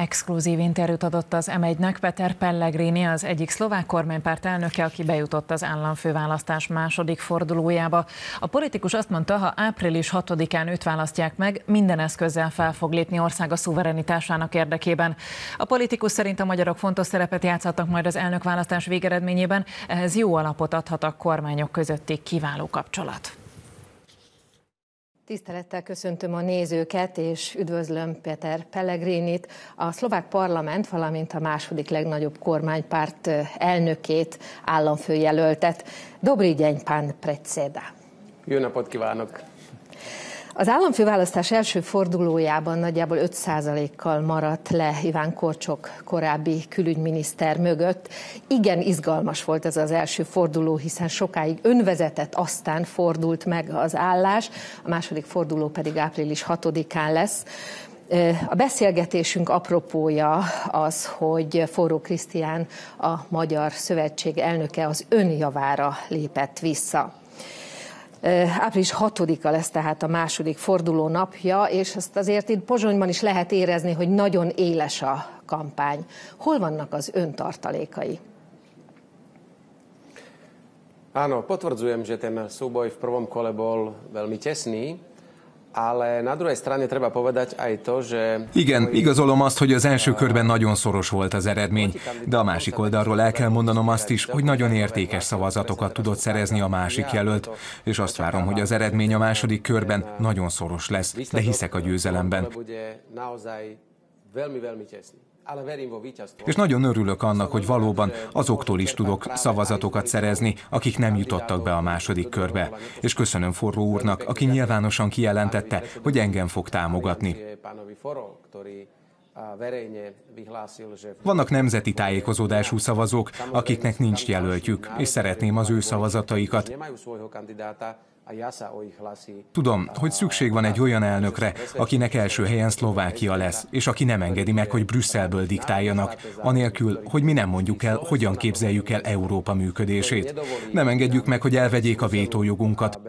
Exkluzív interjút adott az M1-nek Peter Pellegrini, az egyik szlovák kormánypárt elnöke, aki bejutott az államfőválasztás második fordulójába. A politikus azt mondta, ha április 6-án őt választják meg, minden eszközzel fel fog lépni országa szuverenitásának érdekében. A politikus szerint a magyarok fontos szerepet játszhatnak majd az elnökválasztás végeredményében, ehhez jó alapot adhat a kormányok közötti kiváló kapcsolat. Tisztelettel köszöntöm a nézőket, és üdvözlöm Peter Pellegrinit, a szlovák parlament, valamint a második legnagyobb kormánypárt elnökét, államfőjelöltet. Dobrý deň, pán predseda. Jó napot kívánok! Az államfőválasztás első fordulójában nagyjából 5%-kal maradt le Iván Korcsok korábbi külügyminiszter mögött. Igen izgalmas volt ez az első forduló, hiszen sokáig önvezetett, aztán fordult meg az állás, a második forduló pedig április 6-án lesz. A beszélgetésünk apropója az, hogy Forró Krisztián, a Magyar Szövetség elnöke az ön javára lépett vissza. Április 6-a lesz tehát a második forduló napja, és ezt azért itt Pozsonyban is lehet érezni, hogy nagyon éles a kampány. Hol vannak az ön tartalékai? Áno, potvrdzujem, že ten súboj v prvom kole bol veľmi tesný, ale na druhej strane treba povedať aj to, že... Igen, igazolom azt, hogy az első körben nagyon szoros volt az eredmény, de a másik oldalról el kell mondanom azt is, hogy nagyon értékes szavazatokat tudott szerezni a másik jelölt, és azt várom, hogy az eredmény a második körben nagyon szoros lesz, de hiszek a győzelemben. És nagyon örülök annak, hogy valóban azoktól is tudok szavazatokat szerezni, akik nem jutottak be a második körbe. És köszönöm Forró úrnak, aki nyilvánosan kijelentette, hogy engem fog támogatni. Vannak nemzeti tájékozódású szavazók, akiknek nincs jelöltjük, és szeretném az ő szavazataikat. Tudom, hogy szükség van egy olyan elnökre, akinek első helyen Szlovákia lesz, és aki nem engedi meg, hogy Brüsszelből diktáljanak, anélkül, hogy mi nem mondjuk el, hogyan képzeljük el Európa működését. Nem engedjük meg, hogy elvegyék a vétójogunkat.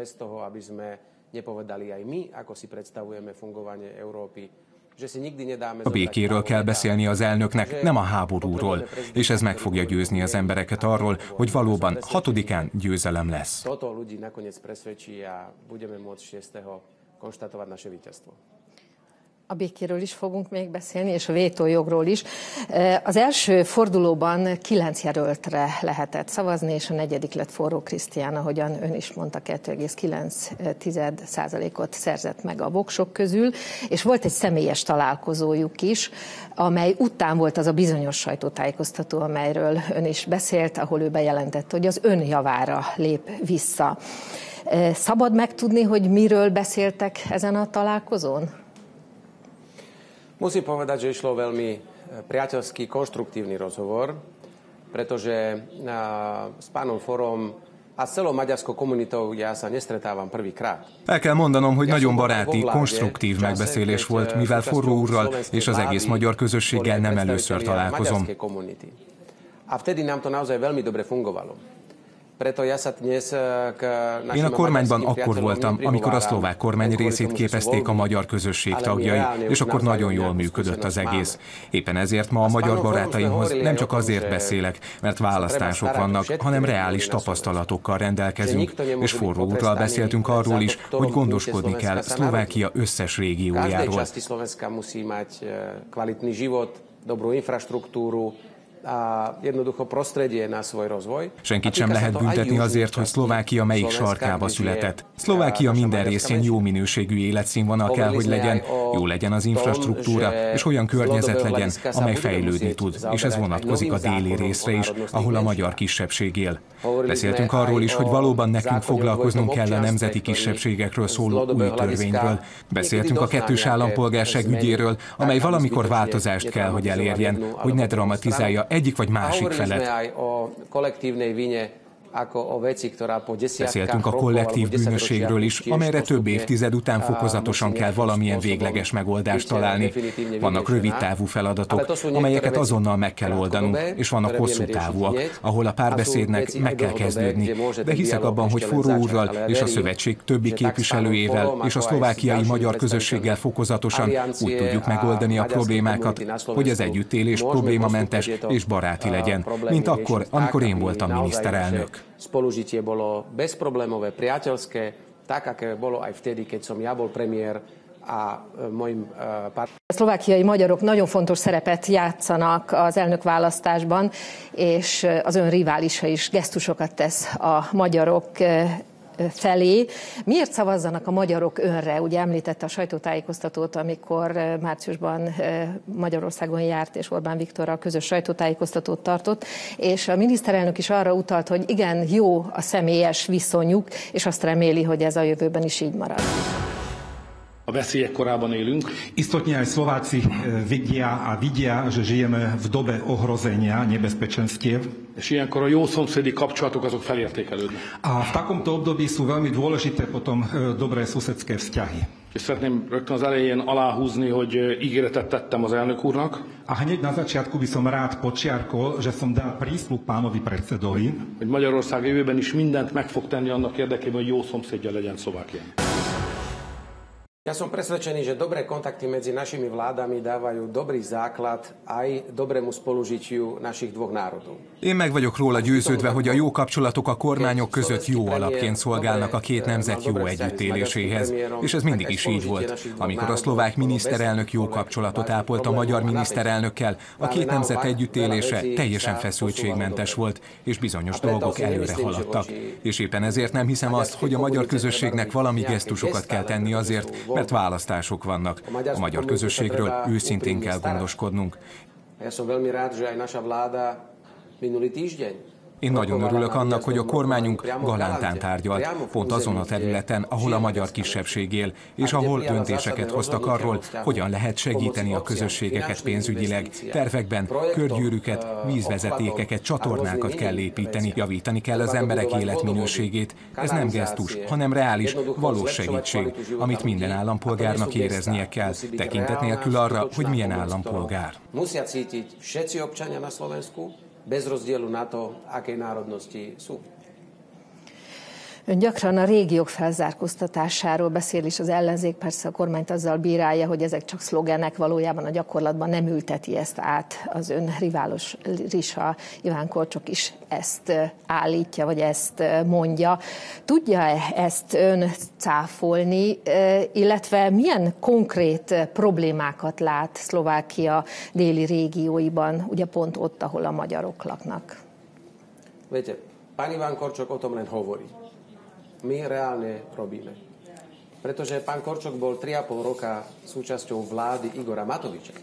A békéről kell beszélni az elnöknek, nem a háborúról, és ez meg fogja győzni az embereket arról, hogy valóban 6-án győzelem lesz. A békéről is fogunk még beszélni, és a vétójogról is. Az első fordulóban 9 jelöltre lehetett szavazni, és a negyedik lett Forró Krisztián, ahogyan ön is mondta, 2,9%-ot szerzett meg a voksok közül, és volt egy személyes találkozójuk is, amely után volt az a bizonyos sajtótájékoztató, amelyről ön is beszélt, ahol ő bejelentette, hogy az ön javára lép vissza. Szabad megtudni, hogy miről beszéltek ezen a találkozón? Musím povedať, že išlo veľmi priateľský, konštruktívny rozhovor, pretože s pánom Forrom a s celou maďarskou komunitou ja sa nestretávam prvýkrát. El kell mondanom, hogy nagyon baráti, konstruktív megbeszélés volt, mivel Forró úrral és az egész magyar közösséggel nem először találkozom. A vtedy nám to naozaj veľmi dobre fungovalo. Én a kormányban akkor voltam, amikor a szlovák kormány részét képezték a magyar közösség tagjai, és akkor nagyon jól működött az egész. Éppen ezért ma a magyar barátaimhoz nem csak azért beszélek, mert választások vannak, hanem reális tapasztalatokkal rendelkezünk, és Forró úrral beszéltünk arról is, hogy gondoskodni kell Szlovákia összes régiójáról. Senkit sem lehet büntetni azért, hogy Szlovákia melyik sarkába született. Szlovákia minden részén jó minőségű életszínvonal kell, hogy legyen, jó legyen az infrastruktúra, és olyan környezet legyen, amely fejlődni tud, és ez vonatkozik a déli részre is, ahol a magyar kisebbség él. Beszéltünk arról is, hogy valóban nekünk foglalkoznunk kell a nemzeti kisebbségekről szóló új törvényről. Beszéltünk a kettős állampolgárság ügyéről, amely valamikor változást kell, hogy elérjen, hogy ne dramatizálja egyik vagy másik felet. Beszéltünk a kollektív bűnösségről is, amelyre több évtized után fokozatosan kell valamilyen végleges megoldást találni. Vannak rövidtávú feladatok, amelyeket azonnal meg kell oldanunk, és vannak hosszú távúak, ahol a párbeszédnek meg kell kezdődni. De hiszek abban, hogy Forró úrral és a szövetség többi képviselőjével és a szlovákiai magyar közösséggel fokozatosan úgy tudjuk megoldani a problémákat, hogy az együttélés problémamentes és baráti legyen, mint akkor, amikor én voltam miniszterelnök. Spolužitie bolo bezproblémové, priateľské, tak, aké bolo aj vtedy, keď som ja bol premiér a mojim A szlovákiai magyarok nagyon fontos szerepet játszanak az elnökválasztásban, és az ön riválisa is gesztusokat tesz a magyarok felé. Miért szavazzanak a magyarok önre? Ugye említette a sajtótájékoztatót, amikor márciusban Magyarországon járt, és Orbán Viktorral közös sajtótájékoztatót tartott, és a miniszterelnök is arra utalt, hogy igen, jó a személyes viszonyuk, és azt reméli, hogy ez a jövőben is így marad. A veszélyek korában élünk. Istotne aj Slováci vidia, že žijeme v dobe ohrozenia, nebezpečenstiev. És ilyenkor a jó szomszédi kapcsolatok azok felértékelődnek. A v takomto období sú veľmi dôležité potom dobré susedské vzťahy. És szeretném rögtön az elején aláhúzni, hogy ígéretet tettem az elnök úrnak. A hneď na začiatku by som rád počiarkol, že som dal prísľub pánovi predsedovi, hogy Magyarország jövőben is mindent meg fog tenni annak érdekében, hogy jó szomszédja legyen Szlovákiának. Ja som presvedčený, že dobré kontakty medzi našimi vládami dávajú dobrý základ aj dobrému spolužitiu našich dvoch národov. Én meg vagyok róla győződve, hogy a jó kapcsolatok a kormányok között jó alapként szolgálnak a két nemzet jó együttéléséhez, és ez mindig is így volt. Amikor a szlovák miniszterelnök jó kapcsolatot ápolt a magyar miniszterelnökkel, a két nemzet együttélése teljesen feszültségmentes volt, és bizonyos dolgok előre haladtak. És éppen ezért nem hiszem azt, hogy a magyar közösségnek valami gesztusokat kell tenni azért, mert választások vannak. A magyar közösségről őszintén kell gondoskodnunk. Én nagyon örülök annak, hogy a kormányunk galántán tárgyalt, pont azon a területen, ahol a magyar kisebbség él, és ahol döntéseket hoztak arról, hogyan lehet segíteni a közösségeket pénzügyileg. Tervekben körgyűrűket, vízvezetékeket, csatornákat kell építeni, javítani kell az emberek életminőségét. Ez nem gesztus, hanem reális, valós segítség, amit minden állampolgárnak éreznie kell, tekintet nélkül arra, hogy milyen állampolgár. Bez rozdielu na to, akej národnosti sú. Ön gyakran a régiók felzárkóztatásáról beszél, és az ellenzék persze a kormányt azzal bírálja, hogy ezek csak szlogenek, valójában a gyakorlatban nem ülteti ezt át. Az ön riválisa Iván Korcsok is ezt állítja, vagy ezt mondja. Tudja-e ezt ön cáfolni, illetve milyen konkrét problémákat lát Szlovákia déli régióiban, ugye pont ott, ahol a magyarok laknak? Viete, pán Iván Korčok o tom len hovorí. My reálne robíme. Pretože pán Korčok bol 3,5 roka súčasťou vlády Igora Matoviča.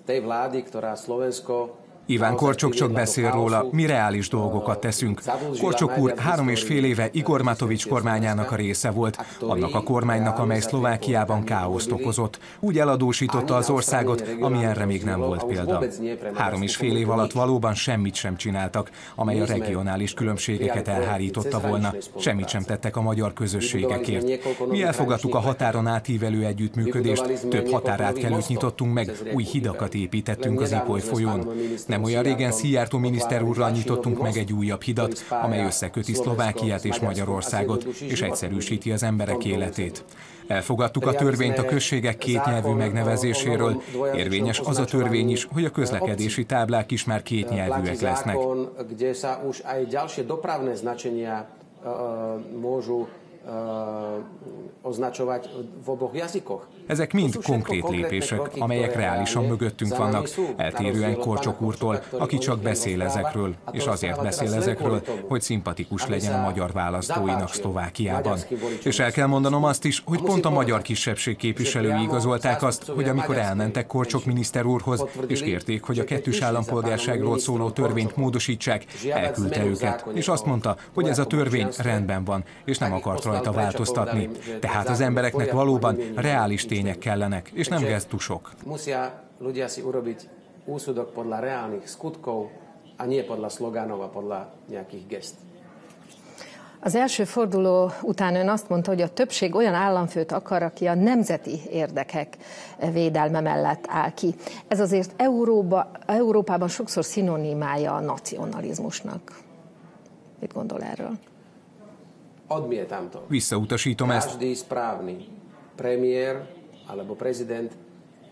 Tej vlády, ktorá Slovensko... Iván Korcsok csak beszél róla, mi reális dolgokat teszünk. Korcsok úr 3,5 éve Igor Matovič kormányának a része volt, annak a kormánynak, amely Szlovákiában káoszt okozott. Úgy eladósította az országot, amilyenre még nem volt példa. 3,5 év alatt valóban semmit sem csináltak, amely a regionális különbségeket elhárította volna. Semmit sem tettek a magyar közösségekért. Mi elfogadtuk a határon átívelő együttműködést, több határátkelőt nyitottunk meg, új hidakat építettünk az Ipoly folyón. Nem olyan régen Szijjártó miniszter úrral nyitottunk meg egy újabb hidat, amely összeköti Szlovákiát és Magyarországot, és egyszerűsíti az emberek életét. Elfogadtuk a törvényt a községek kétnyelvű megnevezéséről. Érvényes az a törvény is, hogy a közlekedési táblák is már kétnyelvűek lesznek. Ezek mind konkrét lépések, amelyek reálisan mögöttünk vannak, eltérően Korcsok úrtól, aki csak beszél ezekről, és azért beszél ezekről, hogy szimpatikus legyen a magyar választóinak Szlovákiában. És el kell mondanom azt is, hogy pont a magyar kisebbség képviselői igazolták azt, hogy amikor elmentek Korcsok miniszter úrhoz, és kérték, hogy a kettős állampolgárságról szóló törvényt módosítsák, elküldte őket, és azt mondta, hogy ez a törvény rendben van, és nem akart rajta változtatni. Tehát az embereknek valóban reális tények kellenek, és nem gesztusok. Musia ľudia si urobiť úsudok podľa reálnych skutkov a nie podľa slogánov a podľa nejakých gest. Az első forduló után ön azt mondta, hogy a többség olyan államfőt akar, aki a nemzeti érdekek védelme mellett áll ki. Ez azért Európában sokszor szinonimája a nacionalizmusnak. Mit gondol erről? Visszautasítom ezt. Každý správny premiér alebo prezident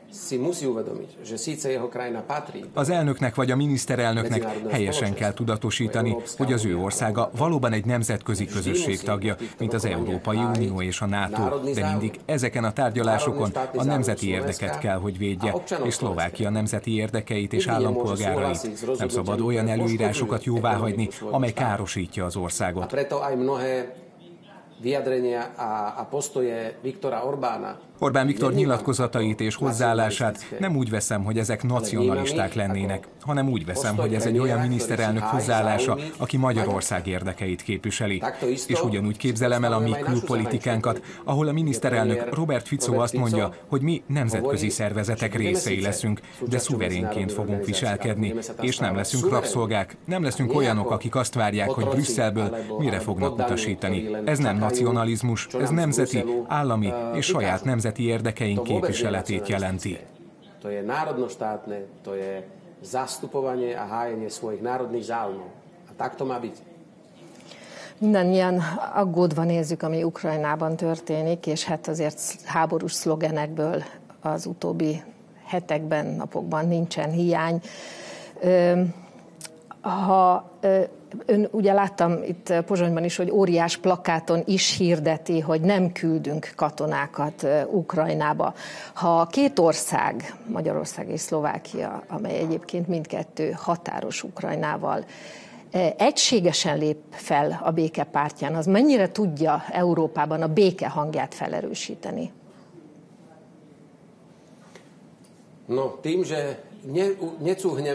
si musí uvedomiť, že síce jeho krajina patrí. Az elnöknek vagy a miniszterelnöknek helyesen kell tudatosítani, hogy az ő országa valóban egy nemzetközi közösség tagja, mint az Európai Unió és a NATO, de mindig ezeken a tárgyalásokon a nemzeti érdeket kell, hogy védje, és Szlovákia nemzeti érdekeit és állampolgárait. Nem szabad olyan előírásokat jóváhagyni, amely károsítja az országot. Orbán Viktor nyilatkozatait és hozzáállását nem úgy veszem, hogy ezek nacionalisták lennének, hanem úgy veszem, hogy ez egy olyan miniszterelnök hozzáállása, aki Magyarország érdekeit képviseli. És ugyanúgy képzelem el a mi külpolitikánkat, ahol a miniszterelnök Robert Fico azt mondja, hogy mi nemzetközi szervezetek részei leszünk, de szuverénként fogunk viselkedni, és nem leszünk rabszolgák, nem leszünk olyanok, akik azt várják, hogy Brüsszelből mire fognak utasítani. Ez nem nacionalizmus, ez nemzeti, állami és saját nemzeti érdekeink képviseletét jelenti. To je národnoštátne, to je zastupovanie a hájenie svojich národných záujmov. A tak to má byť. Mindannyian aggódva nézzük, ami Ukrajnában történik, és hát azért háborús szlogenekből az utóbbi hetekben, napokban nincsen hiány. Ön ugye láttam itt Pozsonyban is, hogy óriás plakáton is hirdeti, hogy nem küldünk katonákat Ukrajnába. Ha két ország, Magyarország és Szlovákia, amely egyébként mindkettő határos Ukrajnával, egységesen lép fel a béke pártján, az mennyire tudja Európában a béke hangját felerősíteni? No, tým, že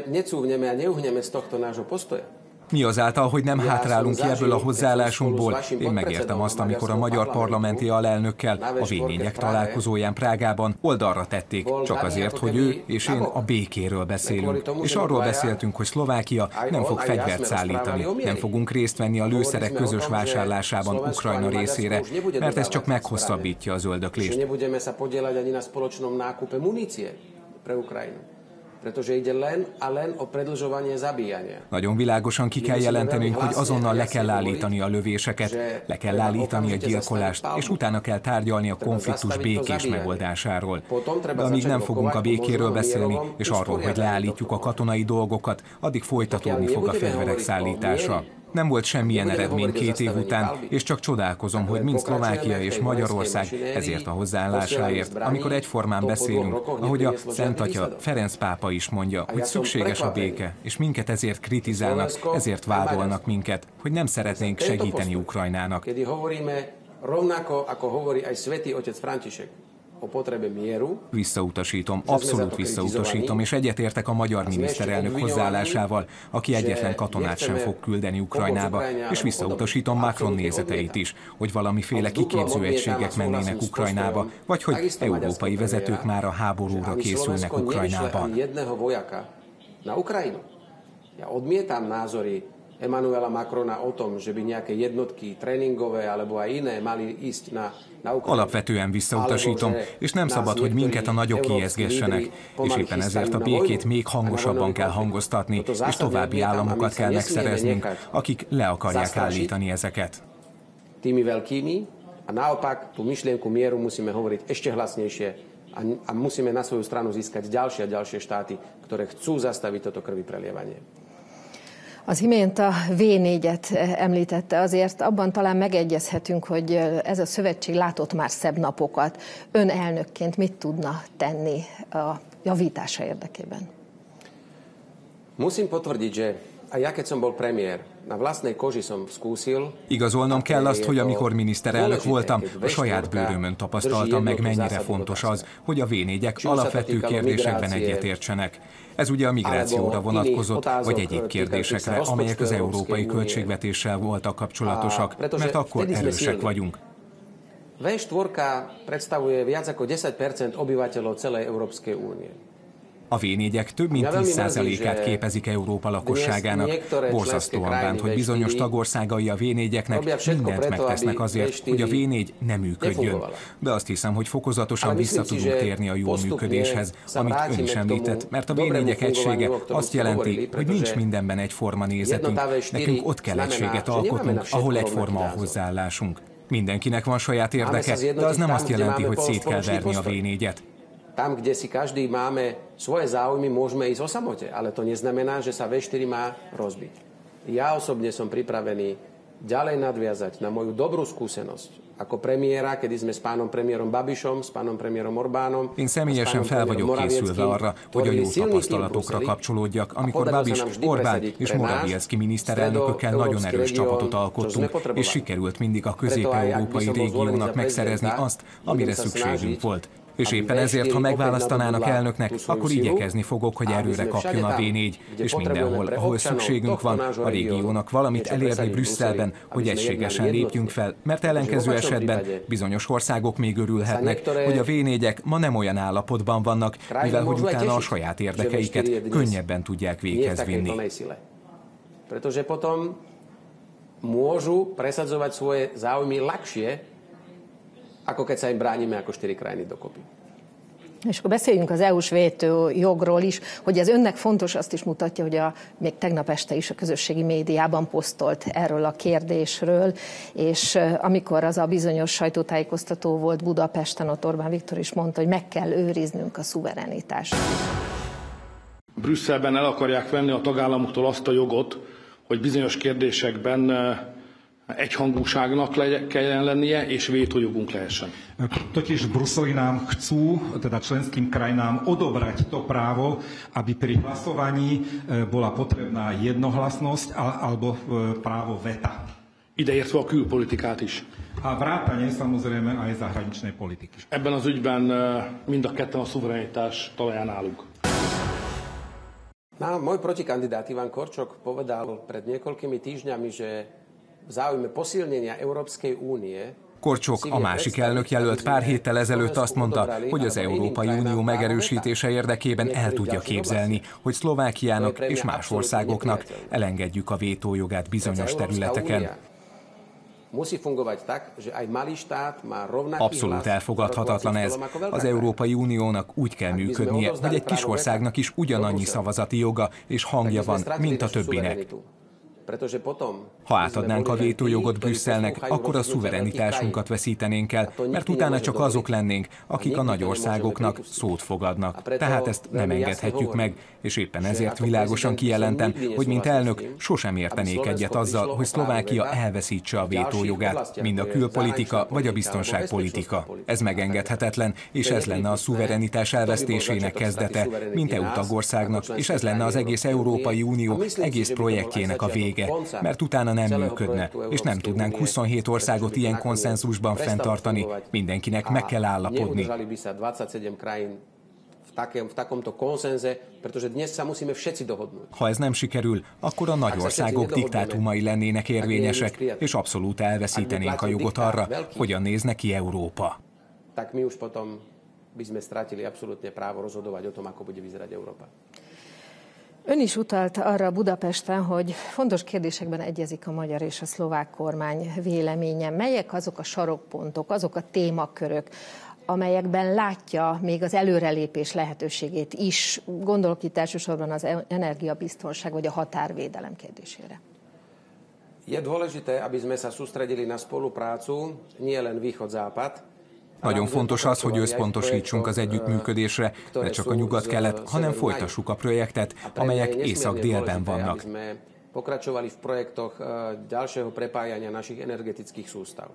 necúvneme a neuhneme z tohto nášho postoja. Mi azáltal, hogy nem hátrálunk ki ebből a hozzáállásunkból? Én megértem azt, amikor a magyar parlamenti alelnökkel a V4-ek találkozóján Prágában oldalra tették, csak azért, hogy ő és én a békéről beszélünk. És arról beszéltünk, hogy Szlovákia nem fog fegyvert szállítani, nem fogunk részt venni a lőszerek közös vásárlásában Ukrajna részére, mert ez csak meghosszabbítja az öldöklést. Nagyon világosan ki kell jelentenünk, hogy azonnal le kell állítani a lövéseket, le kell állítani a gyilkolást, és utána kell tárgyalni a konfliktus békés megoldásáról. De amíg nem fogunk a békéről beszélni, és arról, hogy leállítjuk a katonai dolgokat, addig folytatódni fog a fegyverek szállítása. Nem volt semmilyen eredmény 2 év után, és csak csodálkozom, hogy mind Szlovákia és Magyarország ezért a hozzáállásáért, amikor egyformán beszélünk, ahogy a Szent Atya Ferenc pápa is mondja, hogy szükséges a béke, és minket ezért kritizálnak, ezért vádolnak minket, hogy nem szeretnénk segíteni Ukrajnának. Visszautasítom, abszolút visszautasítom, és egyetértek a magyar miniszterelnök hozzáállásával, aki egyetlen katonát sem fog küldeni Ukrajnába, és visszautasítom Macron nézeteit is, hogy valamiféle kiképző egységek mennének Ukrajnába, vagy hogy európai vezetők már a háborúra készülnek Ukrajnában. Emmanuela Macrona o tom, že by nejaké jednotky tréningové alebo aj iné mali ísť na Ukrajinu. Alapvetően visszautasítom, és nem szabad, hogy minket a nagyok ijeszgessenek, és éppen ezért a békét még hangosabban kell hangoztatni, és további államokat kell megszereznünk, akik le akarják állítani ezeket. Tými veľkými a naopak tú myšlienku mieru musíme hovoriť ešte hlasnejšie a musíme na svoju stranu získať ďalšie a ďalšie štáty, ktoré chcú zastaviť toto krvi prelievanie. Az imént a V4-et említette, azért abban talán megegyezhetünk, hogy ez a szövetség látott már szebb napokat. Ön elnökként mit tudna tenni a javítása érdekében? Musím potvrdiť, že aj ja, keď som bol premiér, na vlastnej koži som skúsil. Igazolnom kell azt, hogy amikor miniszterelnök voltam, a saját bőrömön tapasztaltam meg, mennyire fontos az, hogy a V4-ek alapvető kérdésekben egyetértsenek. Ez ugye a migrációra vonatkozott, vagy egyéb kérdésekre, amelyek az európai költségvetéssel voltak kapcsolatosak, mert akkor erősek vagyunk. V4 predstavuje viac ako 10% obyvateľov celej Európskej únie. A V4-ek több mint 10%-át képezik Európa lakosságának. Borzasztóan bánt, hogy bizonyos tagországai a V4-eknek mindent megtesznek azért, hogy a V4 ne működjön. De azt hiszem, hogy fokozatosan vissza tudunk térni a jó működéshez, amit ön is említett, mert a V4-ek egysége azt jelenti, hogy nincs mindenben egyforma nézetünk. Nekünk ott kell egységet alkotnunk, ahol egyforma a hozzáállásunk. Mindenkinek van saját érdeke, de az nem azt jelenti, hogy szét kell verni a V4-et. Tam, kde si každý máme svoje záujmy, môžeme ísť o samote, ale to neznamená, že sa V4 má rozbiť. Ja osobne som pripravený ďalej nadviazať na moju dobrú skúsenosť ako premiéra, kedy sme s pánom premiérom Babišom, s pánom premiérom Orbánom. Én személyesen fel vagyok készülve arra, hogy a jó tapasztalatokra kapcsolódjak, amikor Babiš, Orbán és Morawiecki miniszterelnökökkel nagyon erős csapatot alkottunk, és sikerült mindig a közép-európai régiónak megszerezni azt, amire szükségünk volt. És éppen ezért, ha megválasztanának elnöknek, akkor igyekezni fogok, hogy erőre kapjon a V4, és mindenhol, ahol szükségünk van, a régiónak valamit elérni Brüsszelben, hogy egységesen lépjünk fel, mert ellenkező esetben bizonyos országok még örülhetnek, hogy a V4-ek ma nem olyan állapotban vannak, mivel hogy utána a saját érdekeiket könnyebben tudják véghez vinni. Pretože potom môžu presadzovať svoje záujmy ľahšie, ako keď sa im bránime ako 4 krajiny dokopy. És akkor beszéljünk az EU-s vétójogról is, hogy ez önnek fontos, azt is mutatja, hogy még tegnap este is a közösségi médiában posztolt erről a kérdésről, és amikor az a bizonyos sajtótájékoztató volt Budapesten, ott Orbán Viktor is mondta, hogy meg kell őriznünk a szuverenitást. Brüsszelben el akarják venni a tagállamoktól azt a jogot, hogy bizonyos kérdésekben egyhangúságnak kelljen lennie, és vétójogunk lehessen. Totiž v Bruseli nám chcú, teda členským krajinám, odobrať to právo, aby pri hlasovaní bola potrebná jednohlasnosť alebo právo veta. Ideértve a külpolitikát is. A vrátane samozrejme aj zahraničnej politiky. Ebben az ügyben mind a ketten a szuverenitás talaján állunk. Môj protikandidát Ivan Korčok povedal pred niekoľkými týždňami, že v záujme posilnenia Európskej únie. Korcsok, a másik elnök jelölt pár héttel ezelőtt azt mondta, hogy az Európai Unió megerősítése érdekében el tudja képzelni, hogy Szlovákiának és más országoknak elengedjük a vétójogát bizonyos területeken. Abszolút elfogadhatatlan ez. Az Európai Uniónak úgy kell működnie, hogy egy kis országnak is ugyanannyi szavazati joga és hangja van, mint a többinek. Ha átadnánk a vétójogot Brüsszelnek, akkor a szuverenitásunkat veszítenénk el, mert utána csak azok lennénk, akik a nagy országoknak szót fogadnak. Tehát ezt nem engedhetjük meg, és éppen ezért világosan kijelentem, hogy mint elnök sosem értenék egyet azzal, hogy Szlovákia elveszítse a vétójogát, mind a külpolitika vagy a biztonságpolitika. Ez megengedhetetlen, és ez lenne a szuverenitás elvesztésének kezdete, mint EU tagországnak, és ez lenne az egész Európai Unió egész projektjének a vége. Mert utána nem működne, és nem tudnánk 27 országot ilyen konszenzusban fenntartani, mindenkinek meg kell állapodni. Ha ez nem sikerül, akkor a nagy országok diktátumai lennének érvényesek, és abszolút elveszítenénk a jogot arra, hogyan néz neki Európa. Tak my už potom by sme stratili absolútne právo rozhodovať o tom, ako bude vyzerať Európa. Ön is utalt arra Budapesten, hogy fontos kérdésekben egyezik a magyar és a szlovák kormány véleménye. Melyek azok a sarokpontok, azok a témakörök, amelyekben látja még az előrelépés lehetőségét is? Gondolok itt elsősorban az energiabiztonság vagy a határvédelem kérdésére. Je dôležité, aby sme sa sústredili na spoluprácu, nie len východ-západ. Nagyon fontos az, hogy összpontosítsunk az együttműködésre, ne csak a nyugat-kelet, hanem folytassuk a projektet, amelyek észak-délben vannak. Pokračovali v projektoch ďalšieho prepájania našich energetických sústav.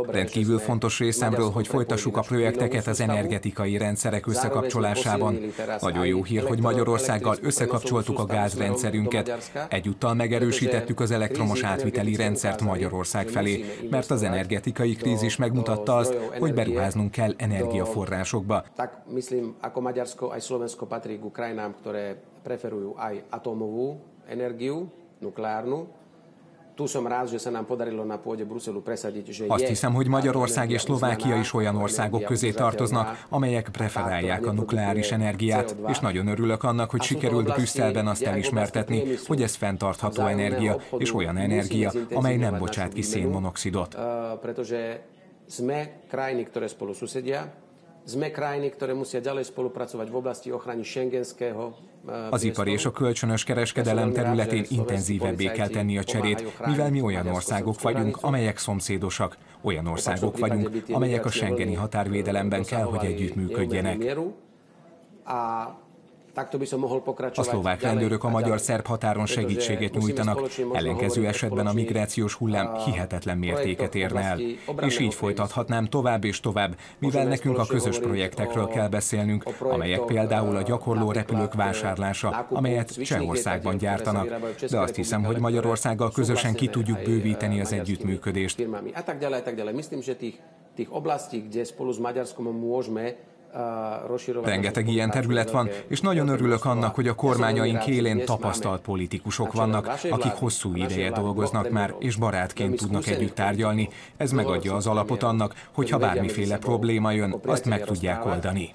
Rendkívül fontos részemről, hogy folytassuk a projekteket az energetikai rendszerek összekapcsolásában. Nagyon jó hír, hogy Magyarországgal összekapcsoltuk a gázrendszerünket. Egyúttal megerősítettük az elektromos átviteli rendszert Magyarország felé, mert az energetikai krízis megmutatta azt, hogy beruháznunk kell energiaforrásokba. Tak myslím, ako Maďarsko aj Slovensko patrí k krajinám, ktoré preferujú aj atómovú energiu, nukleárnu. Azt hiszem, hogy Magyarország és Szlovákia is olyan országok közé tartoznak, amelyek preferálják a nukleáris energiát, és nagyon örülök annak, hogy sikerült Brüsszelben azt elismertetni, hogy ez fenntartható energia, és olyan energia, amely nem bocsát ki szénmonoxidot. Az ipar és a kölcsönös kereskedelem területén intenzívebbé kell tenni a cserét, mivel mi olyan országok vagyunk, amelyek szomszédosak. Olyan országok vagyunk, amelyek a schengeni határvédelemben kell, hogy együttműködjenek. A szlovák rendőrök a magyar-szerb határon segítséget nyújtanak, ellenkező esetben a migrációs hullám hihetetlen mértéket érne el. És így folytathatnám tovább és tovább, mivel nekünk a közös projektekről kell beszélnünk, amelyek például a gyakorló repülők vásárlása, amelyet Csehországban gyártanak, de azt hiszem, hogy Magyarországgal közösen ki tudjuk bővíteni az együttműködést. Rengeteg ilyen terület van, és nagyon örülök annak, hogy a kormányaink élén tapasztalt politikusok vannak, akik hosszú ideje dolgoznak már, és barátként tudnak együtt tárgyalni. Ez megadja az alapot annak, hogy ha bármiféle probléma jön, azt meg tudják oldani.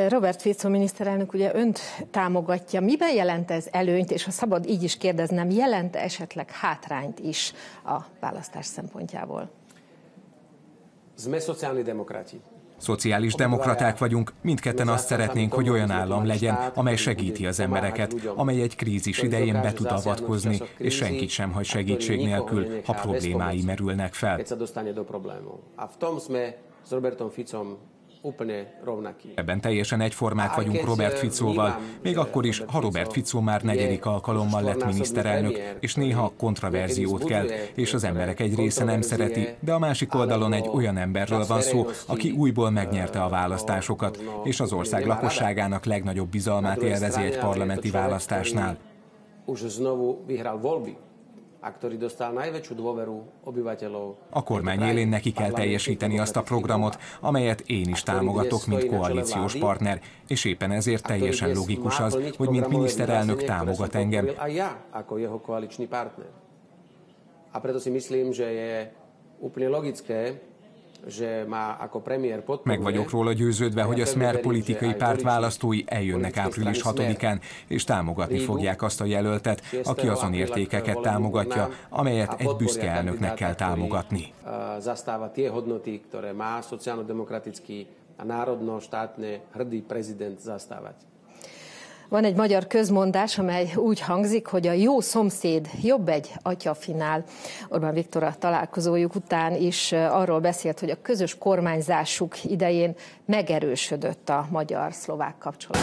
Robert Fico miniszterelnök ugye önt támogatja. Miben jelent ez előnyt, és ha szabad így is kérdeznem, jelent esetleg hátrányt is a választás szempontjából? Szociális demokraták vagyunk, mindketten azt szeretnénk, hogy olyan állam legyen, amely segíti az embereket, amely egy krízis idején be tud avatkozni, és senkit sem hagy segítség nélkül, ha problémái merülnek fel. Ebben teljesen egyformák vagyunk Robert Ficóval, még akkor is, ha Robert Fico már 4. alkalommal lett miniszterelnök, és néha kontraverziót kelt, és az emberek egy része nem szereti, de a másik oldalon egy olyan emberről van szó, aki újból megnyerte a választásokat, és az ország lakosságának legnagyobb bizalmát élvezi egy parlamenti választásnál. A kormány élén neki kell teljesíteni azt a programot, amelyet én is támogatok, mint koalíciós partner, és éppen ezért teljesen logikus az, hogy mint miniszterelnök támogat engem. Meg vagyok róla győződve, hogy a Smer politikai párt választói eljönnek április 6-án, és támogatni fogják azt a jelöltet, aki azon értékeket támogatja, amelyet egy büszke elnöknek kell támogatni. Van egy magyar közmondás, amely úgy hangzik, hogy a jó szomszéd jobb egy atyafinál. Orbán Viktor a találkozójuk után is arról beszélt, hogy a közös kormányzásuk idején megerősödött a magyar-szlovák kapcsolat.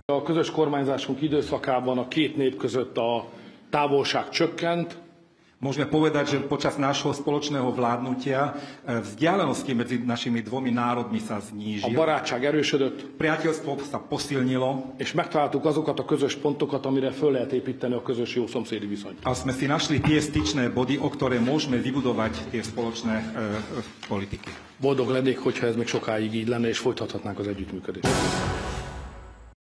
A közös kormányzásunk időszakában a két nép között a távolság csökkent. Môžeme povedať, že počas nášho spoločného vládnutia vzdialenosti medzi našimi dvomi národmi sa znížil. A barátság erősödött. Priateľstvo sa posilnilo. És megtaláltuk azokat a közös pontokat, amire föl lehet építeni a közös jó szomszédi viszonyt. A sme si našli tie styčné body, o ktoré môžeme vybudovať tie spoločné politiky. Boldog lennék, hogyha ez még sokáig így lenne, és folytathatnánk az együttműködést.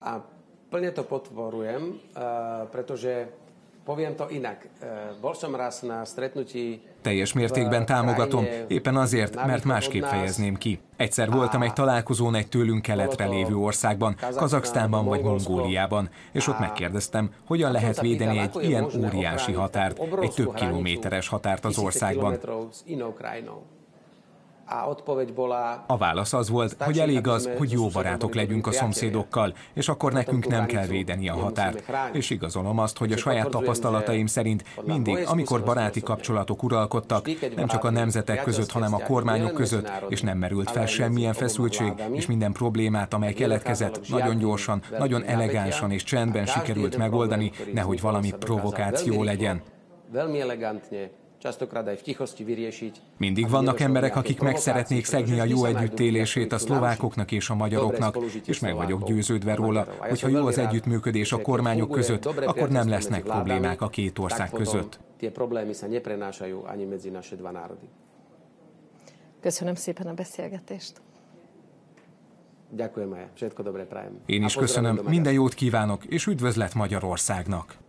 A plne to podporujem, pretože poviem to inak. Bol som raz na stretnutí. Teljes mértékben támogatom, éppen azért, mert másképp fejezném ki. Egyszer voltam egy találkozón egy tőlünk keletre lévő országban, Kazaksztánban vagy Mongóliában, és ott megkérdeztem, hogyan lehet védeni egy ilyen óriási határt, egy több kilométeres határt az országban. A válasz az volt, hogy elég az, hogy jó barátok legyünk a szomszédokkal, és akkor nekünk nem kell védeni a határt. És igazolom azt, hogy a saját tapasztalataim szerint mindig, amikor baráti kapcsolatok uralkodtak, nem csak a nemzetek között, hanem a kormányok között, és nem merült fel semmilyen feszültség, és minden problémát, amely keletkezett, nagyon gyorsan, nagyon elegánsan és csendben sikerült megoldani, nehogy valami provokáció legyen. Mindig vannak emberek, akik meg szeretnék szegni a jó együttélését a szlovákoknak és a magyaroknak, és meg vagyok győződve róla, hogy ha jó az együttműködés a kormányok között, akkor nem lesznek problémák a két ország között. Köszönöm szépen a beszélgetést. Ďakujem aj. Všetko dobré prajem. Én is köszönöm, minden jót kívánok, és üdvözlet Magyarországnak!